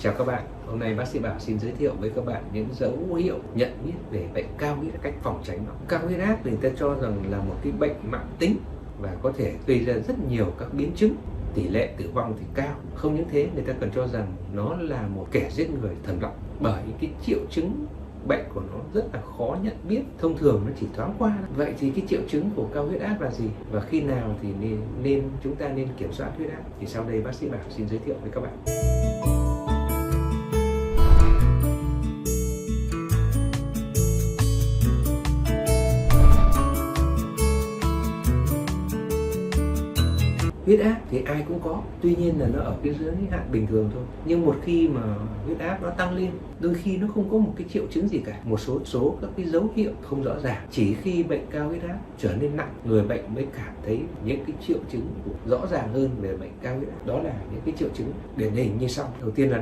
Chào các bạn, hôm nay bác sĩ Bảo xin giới thiệu với các bạn những dấu hiệu nhận biết về bệnh cao huyết áp, cách phòng tránh nó. Cao huyết áp thì người ta cho rằng là một cái bệnh mãn tính và có thể gây ra rất nhiều các biến chứng, tỷ lệ tử vong thì cao. Không những thế, người ta còn cho rằng nó là một kẻ giết người thầm lặng, bởi cái triệu chứng bệnh của nó rất là khó nhận biết, thông thường nó chỉ thoáng qua. Vậy thì cái triệu chứng của cao huyết áp là gì và khi nào thì chúng ta nên kiểm soát huyết áp? Thì sau đây bác sĩ Bảo xin giới thiệu với các bạn. Huyết áp thì ai cũng có, tuy nhiên là nó ở cái giới hạn bình thường thôi. Nhưng một khi mà huyết áp nó tăng lên, đôi khi nó không có một cái triệu chứng gì cả, một số các cái dấu hiệu không rõ ràng. Chỉ khi bệnh cao huyết áp trở nên nặng, người bệnh mới cảm thấy những cái triệu chứng rõ ràng hơn về bệnh cao huyết áp. Đó là những cái triệu chứng điển hình như sau. Đầu tiên là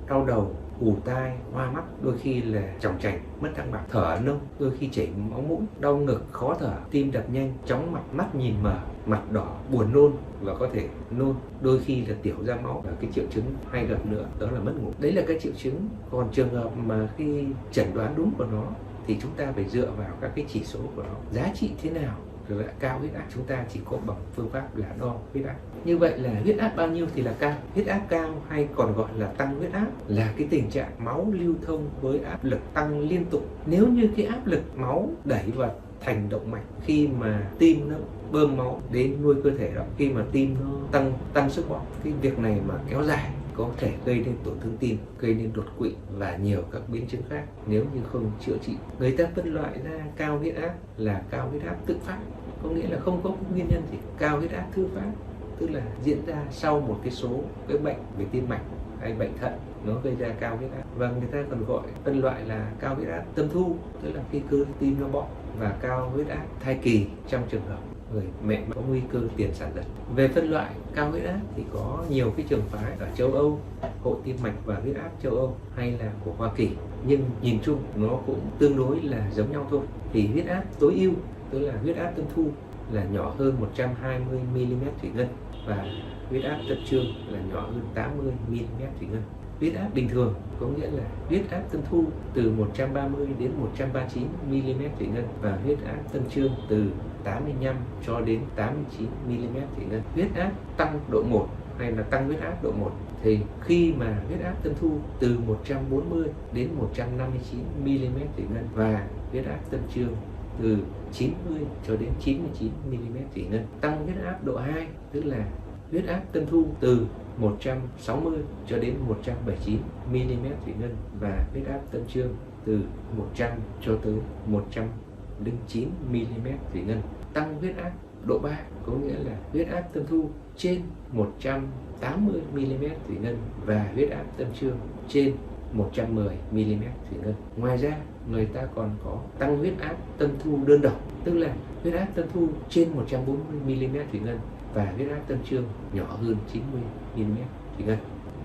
đau đầu, ù tai, hoa mắt, đôi khi là chòng chành, mất thăng bằng, thở nông, đôi khi chảy máu mũi, đau ngực, khó thở, tim đập nhanh, chóng mặt, mắt nhìn mờ, mặt đỏ, buồn nôn và có thể nôn, đôi khi là tiểu ra máu. Và cái triệu chứng hay gặp nữa đó là mất ngủ. Đấy là cái triệu chứng. Còn trường hợp mà khi chẩn đoán đúng của nó thì chúng ta phải dựa vào các cái chỉ số của nó, giá trị thế nào rồi lại cao huyết áp, chúng ta chỉ có bằng phương pháp là đo huyết áp. Như vậy là huyết áp bao nhiêu thì là cao? Huyết áp cao hay còn gọi là tăng huyết áp là cái tình trạng máu lưu thông với áp lực tăng liên tục. Nếu như cái áp lực máu đẩy vào thành động mạch, khi mà tim nó bơm máu đến nuôi cơ thể đó, khi mà tim nó tăng sức bóp, cái việc này mà kéo dài có thể gây nên tổn thương tim, gây nên đột quỵ và nhiều các biến chứng khác nếu như không chữa trị. Người ta phân loại ra cao huyết áp là cao huyết áp tự phát, có nghĩa là không có nguyên nhân gì. Cao huyết áp thứ phát tức là diễn ra sau một số cái bệnh về tim mạch hay bệnh thận nó gây ra cao huyết áp, và người ta còn gọi phân loại là cao huyết áp tâm thu, tức là khi cơ tim nó bó, và cao huyết áp thai kỳ trong trường hợp người mẹ có nguy cơ tiền sản giật. Về phân loại cao huyết áp thì có nhiều cái trường phái ở châu Âu, Hội Tim mạch và Huyết áp châu Âu hay là của Hoa Kỳ, nhưng nhìn chung nó cũng tương đối là giống nhau thôi. Thì huyết áp tối ưu tức là huyết áp tâm thu là nhỏ hơn 120 mm thủy ngân, và huyết áp tâm trương là nhỏ hơn 80 mm thủy ngân. Huyết áp bình thường có nghĩa là huyết áp tâm thu từ 130 đến 139 mm thủy ngân, và huyết áp tâm trương từ 85 cho đến 89 mm thủy ngân. Huyết áp tăng độ 1 hay là tăng huyết áp độ 1 thì khi mà huyết áp tâm thu từ 140 đến 159 mm thủy ngân, và huyết áp tâm trương từ 90 cho đến 99 mm thủy ngân. Tăng huyết áp độ 2 tức là huyết áp tâm thu từ 160 cho đến 179 mm thủy ngân, và huyết áp tâm trương từ 100 cho tới 109 mm thủy ngân. Tăng huyết áp độ 3 có nghĩa là huyết áp tâm thu trên 180 mm thủy ngân và huyết áp tâm trương trên 110 mm thủy ngân. Ngoài ra, người ta còn có tăng huyết áp tâm thu đơn độc, tức là huyết áp tâm thu trên 140 mm thủy ngân và huyết áp tâm trương nhỏ hơn 90 mm thủy ngân.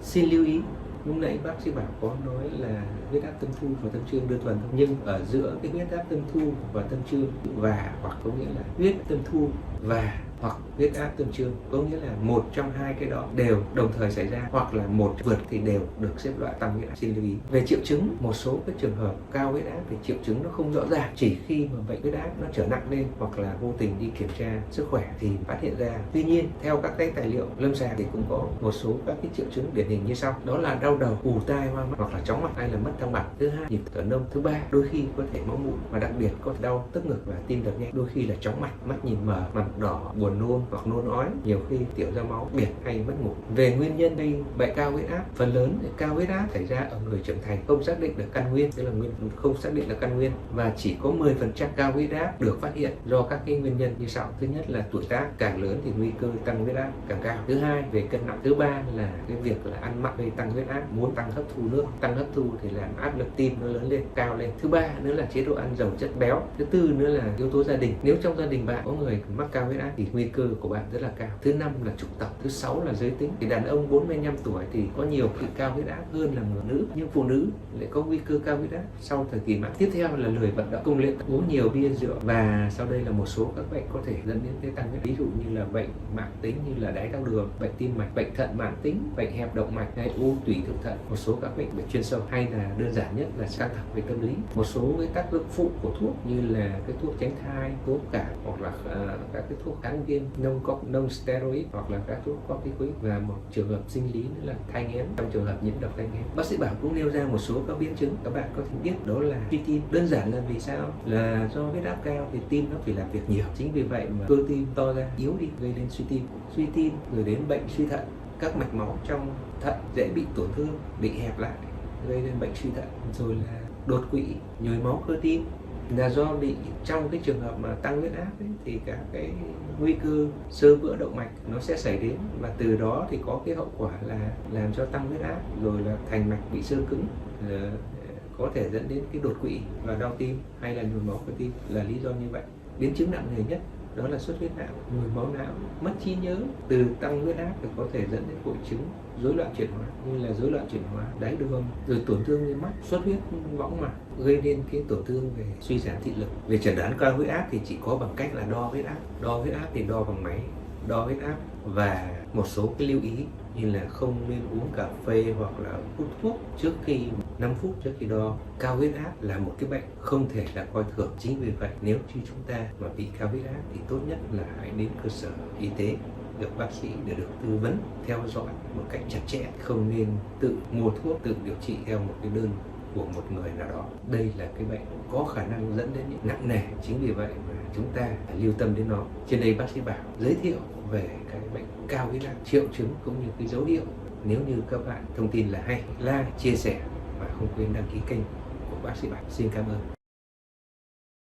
Xin lưu ý, lúc nãy bác sĩ Bảo có nói là huyết áp tâm thu và tâm trương đơn thuần, nhưng ở giữa cái huyết áp tâm thu và tâm trương và hoặc có nghĩa là huyết tâm thu và hoặc huyết áp tâm trương, có nghĩa là một trong hai cái đó đều đồng thời xảy ra, hoặc là một vượt thì đều được xếp loại tăng huyết áp. Xin lưu ý về triệu chứng, một số các trường hợp cao huyết áp thì triệu chứng nó không rõ ràng, chỉ khi mà bệnh huyết áp nó trở nặng lên hoặc là vô tình đi kiểm tra sức khỏe thì phát hiện ra. Tuy nhiên theo các cái tài liệu lâm sàng thì cũng có một số các cái triệu chứng điển hình như sau, đó là đau đầu, ù tai, hoa mắt hoặc là chóng mặt hay là mất thăng bằng. Thứ hai, nhịp thở nông. Thứ ba, đôi khi có thể máu mũi, và đặc biệt có đau tức ngực và tim đập nhanh, đôi khi là chóng mặt, mắt nhìn mờ, mặt đỏ, buồn nôn hoặc nôn ói, nhiều khi tiểu ra máu, biệt hay mất ngủ. Về nguyên nhân gây bệnh cao huyết áp, phần lớn cao huyết áp xảy ra ở người trưởng thành, không xác định được căn nguyên, tức là không xác định được căn nguyên, và chỉ có 10% cao huyết áp được phát hiện do các cái nguyên nhân như sau. Thứ nhất là tuổi tác càng lớn thì nguy cơ tăng huyết áp càng cao. Thứ hai, về cân nặng. Thứ ba là cái việc là ăn mặn gây tăng huyết áp, muốn tăng hấp thu nước, tăng hấp thu thì làm áp lực tim nó lớn lên, cao lên. Thứ ba nữa là chế độ ăn giàu chất béo. Thứ tư nữa là yếu tố gia đình. Nếu trong gia đình bạn có người mắc cao huyết áp thì nguy nguy cơ của bạn rất là cao. Thứ 5 là chủng tộc. Thứ 6 là giới tính. Thì đàn ông 45 tuổi thì có nhiều bị cao huyết áp hơn là người nữ, nhưng phụ nữ lại có nguy cơ cao huyết áp sau thời kỳ mãn. Tiếp theo là lười vận động, không nên uống nhiều bia rượu, và sau đây là một số các bệnh có thể dẫn đến cái tăng huyết áp, ví dụ như là bệnh mãn tính như là đái tháo đường, bệnh tim mạch, bệnh thận mãn tính, bệnh hẹp động mạch hay u tủy thượng thận, một số các bệnh về chuyên sâu, hay là đơn giản nhất là căng thẳng về tâm lý. Một số cái tác dụng phụ của thuốc như là cái thuốc tránh thai, thuốc cảm, hoặc là các cái thuốc kháng viêm non steroid, hoặc là các thuốc corticoid, và một trường hợp sinh lý nữa là thai nghén trong trường hợp nhiễm độc thai nghén. Bác sĩ Bảo cũng nêu ra một số các biến chứng các bạn có thể biết, đó là suy tim. Đơn giản là vì sao? Là do huyết áp cao thì tim nó phải làm việc nhiều, chính vì vậy mà cơ tim to ra, yếu đi, gây nên suy tim rồi đến bệnh suy thận, các mạch máu trong thận dễ bị tổn thương, bị hẹp lại, gây nên bệnh suy thận, rồi là đột quỵ, nhồi máu cơ tim, là do bị trong cái trường hợp mà tăng huyết áp ấy, thì cả cái nguy cơ xơ vữa động mạch nó sẽ xảy đến, và từ đó thì có cái hậu quả là làm cho tăng huyết áp, rồi là thành mạch bị xơ cứng, có thể dẫn đến cái đột quỵ và đau tim hay là nhồi máu cơ tim là lý do như vậy. Biến chứng nặng nề nhất đó là xuất huyết não, nhồi máu não, mất trí nhớ. Từ tăng huyết áp thì có thể dẫn đến hội chứng rối loạn chuyển hóa như là rối loạn chuyển hóa, đái đường, rồi tổn thương lên mắt, xuất huyết võng mạc, gây nên cái tổn thương về suy giảm thị lực. Về chẩn đoán cao huyết áp thì chỉ có bằng cách là đo huyết áp. Đo huyết áp thì đo bằng máy đo huyết áp, và một số cái lưu ý như là không nên uống cà phê hoặc là hút thuốc trước khi 5 phút trước khi đo. Cao huyết áp là một cái bệnh không thể là coi thường. Chính vì vậy nếu như chúng ta mà bị cao huyết áp thì tốt nhất là hãy đến cơ sở y tế, được bác sĩ để được tư vấn, theo dõi một cách chặt chẽ, không nên tự mua thuốc, tự điều trị theo một cái đơn của một người nào đó. Đây là cái bệnh có khả năng dẫn đến những nặng nề, chính vì vậy mà chúng ta phải lưu tâm đến nó. Trên đây bác sĩ Bảo giới thiệu về cái bệnh cao huyết áp, triệu chứng cũng như cái dấu hiệu. Nếu như các bạn thông tin là hay, like, chia sẻ và không quên đăng ký kênh của bác sĩ Bảo. Xin cảm ơn.